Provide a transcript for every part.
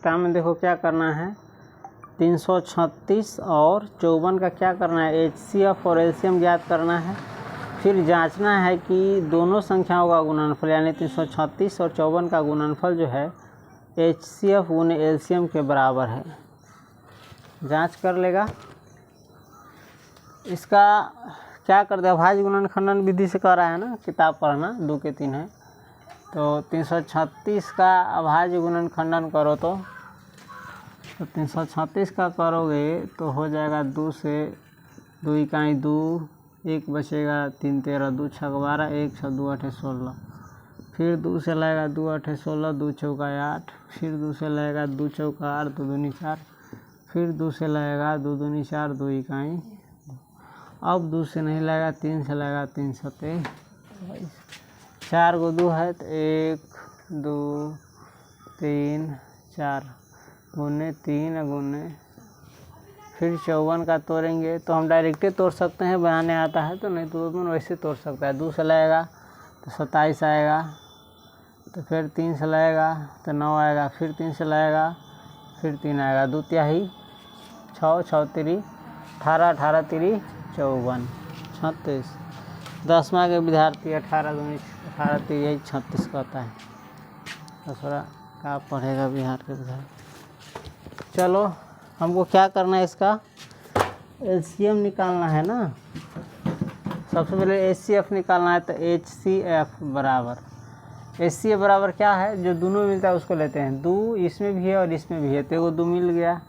काम में देखो क्या करना है, 336 और 54 का क्या करना है, HCF और LCM ज्ञात करना है। फिर जांचना है कि दोनों संख्याओं का गुणनफल यानी 336 और 54 का गुणनफल जो है HCF गुने LCM के बराबर है। जांच कर लेगा। इसका क्या कर दे, अभाज्य गुणन खंडन विधि से कर रहा है ना, किताब पढ़ना 2 के 3 है। तो 336 का अभाज्य गुणन खंडन करो तो 336 का करोगे तो हो जाएगा 2 से 2 इकाई 2, 1 बचेगा 3 13 2 6 12 1 6 2 8 16। फिर 2 से लगेगा 2 8 16 2 चौका 8। फिर 2 से लगेगा 2 चौका 8 2 दूनी 4। फिर 2 से लगेगा 2 दूनी 4 2 इकाई। अब 2 से नहीं लगेगा, 3 से लगेगा 3 सते 4 को 2 है तो 1 2 3 4 गुने 3 गुने। फिर 54 का तोड़ेंगे तो हम डायरेक्ट तोड़ सकते हैं, बनाने आता है तो, नहीं तो वैसे तोड़ सकता है। 2 से लगेगा तो 27 आएगा, तो फिर 3 से लगेगा तो 9 आएगा, फिर 3 से लगेगा फिर 3 आएगा, 2 तिहाई 6 6 3 18 18 3 54 36। 10वां के विद्यार्थी 18 दूनी 18 3 यही 36 कहता है। तो थोड़ा क्या पढ़ेगा बिहार के विद्यार्थी। चलो हमको क्या करना है, इसका LCM निकालना है ना। सबसे पहले HCF निकालना है तो HCF बराबर, HCF बराबर क्या है, जो दोनों मिलता है उसको लेते हैं। 2 इसमें भी है और इसमें भी है तो वो 2 मिल गया।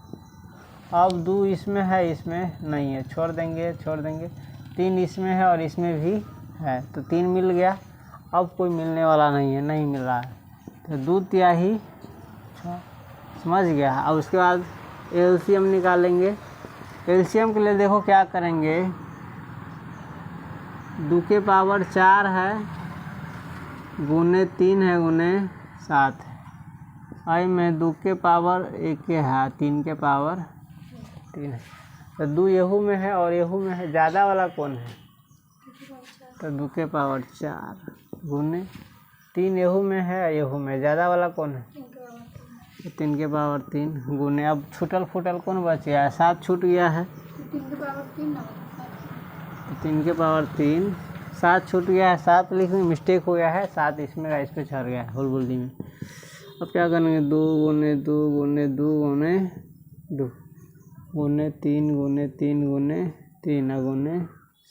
अब 2 इसमें है इसमें नहीं है, छोड़ देंगे 3 इसमें है और इसमें भी है तो 3 मिल गया। अब कोई मिलने वाला नहीं है, नहीं मिल रहा है तो 2 तिहाई 6, समझ गया। अब उसके बाद LCM निकालेंगे। LCM के लिए देखो क्या करेंगे, 2 के पावर 4 है गुने 3 है गुने 7 है। आई में 2 के पावर 1 है 3 के पावर 3 है तो 2 यहू में है और यहू में है, ज़्यादा वाला कौन है तो 2 के पावर 4 गुने 3 यहू में है यहू में, ज़्यादा वाला कौन है तो 3 के पावर 3 गुने। अब छूटल फूटल कौन बच गया है, 7 छूट गया है 3 के पावर 3 7 छूट गया है, 7 लिखने में मिस्टेक हो गया है, 7 इसमें का इस पे चढ़ गया है हुलबुल्दी में। अब क्या करेंगे, 2 गुने 2 गुने 2 गुने 2 गुने 3 गुने 3 गुने 3 गुने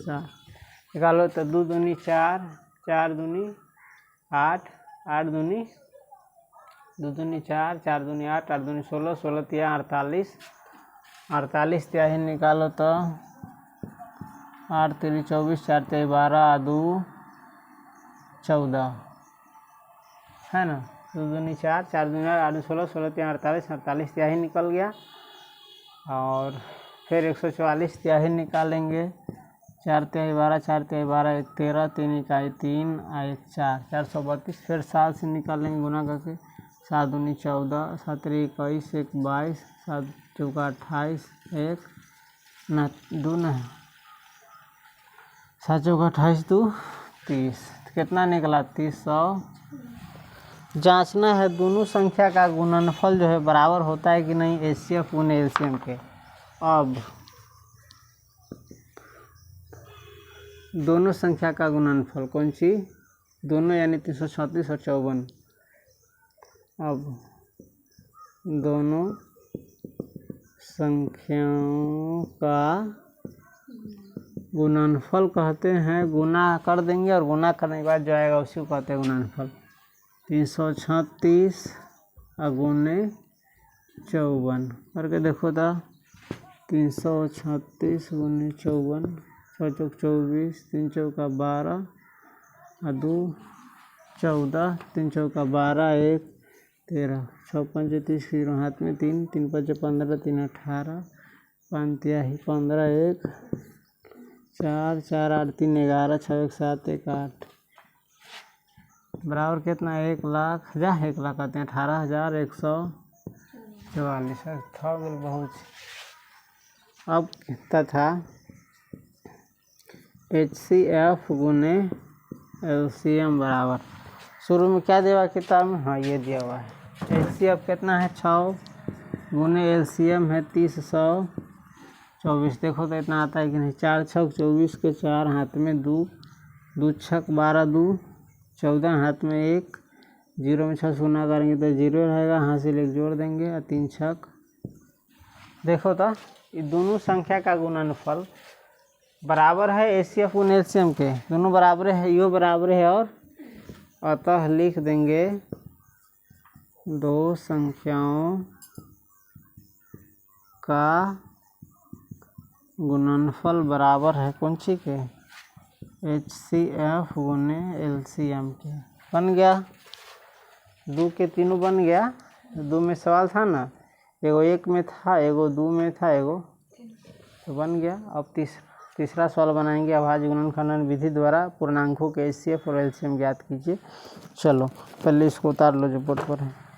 7 निकालो तो 2 दूनी 4 4 दूनी 8 8 दूनी 2 दूनी 4 4 दूनी 8 8 दूनी 16 16 तिया 48 48 तिहाई निकालो तो 8 3 24 4 3 12 2 14 है ना। 2 दूनी 4 4 दूनी 8 8 16 16 3 48 48 तिहाई निकल गया। और फिर 144 तिहाई निकालेंगे। 4 तिहाई 12 4 तिहाई 12 1 13 3 इकाई 3 1 4 432। फिर 7 से निकालेंगे गुना करके, 7 दूनी 14 7 21 1 22 7 चौका 28 1 ना 2 ना 7 चौका 28 2 30। कितना निकला 300। जांचना है दोनों संख्या का गुणनफल जो है बराबर होता है कि नहीं HCF गुने LCM के। अब दोनों संख्या का गुणनफल कौन सी, दोनों यानी 336 और 54। अब दोनों संख्याओं का गुणनफल कहते हैं, गुना कर देंगे और गुना करने के बाद जो आएगा उसी को कहते हैं गुणनफल। 336 गुने 54 करके देखो तो 336 गुने 54 6 चौक 24 3 चौका 12 और 2 14 3 चौका 12 1 13 6 5 30 फिर हाथ में 3 3 5 15 3 18 5 तिहाई 15 1 4 4 8 3 11 6 1 7 1 8 बराबर कितना 1 लाख 1 लाख कहते हैं 18,144 था बहुत। अब तथा HCF गुने LCM बराबर, शुरू में क्या दिया हुआ किताब में, हाँ ये दिया हुआ है। HCF कितना है 6 गुने एलसीएम है 30 100 24। देखो तो इतना आता है कि नहीं। 4 छक 24 के 4 हाथ में 2, 2 छक 12 2 14 हाथ में 1, 0 में 6 गुना करेंगे तो 0 रहेगा, हासिल 1 जोड़ देंगे और 3 छक। देखो तो ये दोनों संख्या का गुणनफल बराबर है एचसीएफ गुने एलसीएम के, दोनों बराबर है, यो बराबर है, और अतः लिख देंगे दो संख्याओं का गुणनफल बराबर है कौन सी के, एचसीएफ गुने एलसीएम के। बन गया, 2 के तीनों बन गया। 2 में सवाल था ना, एगो 1 में था, एगो 2 में था, एगो तो बन गया। अब तीसरा सवाल बनाएंगे। अभाज्य गुणन खंडन विधि द्वारा पूर्णांकों के एचसीएफ और एलसीएम ज्ञात कीजिए। चलो पहले इसको उतार लो जो बोर्ड पर है।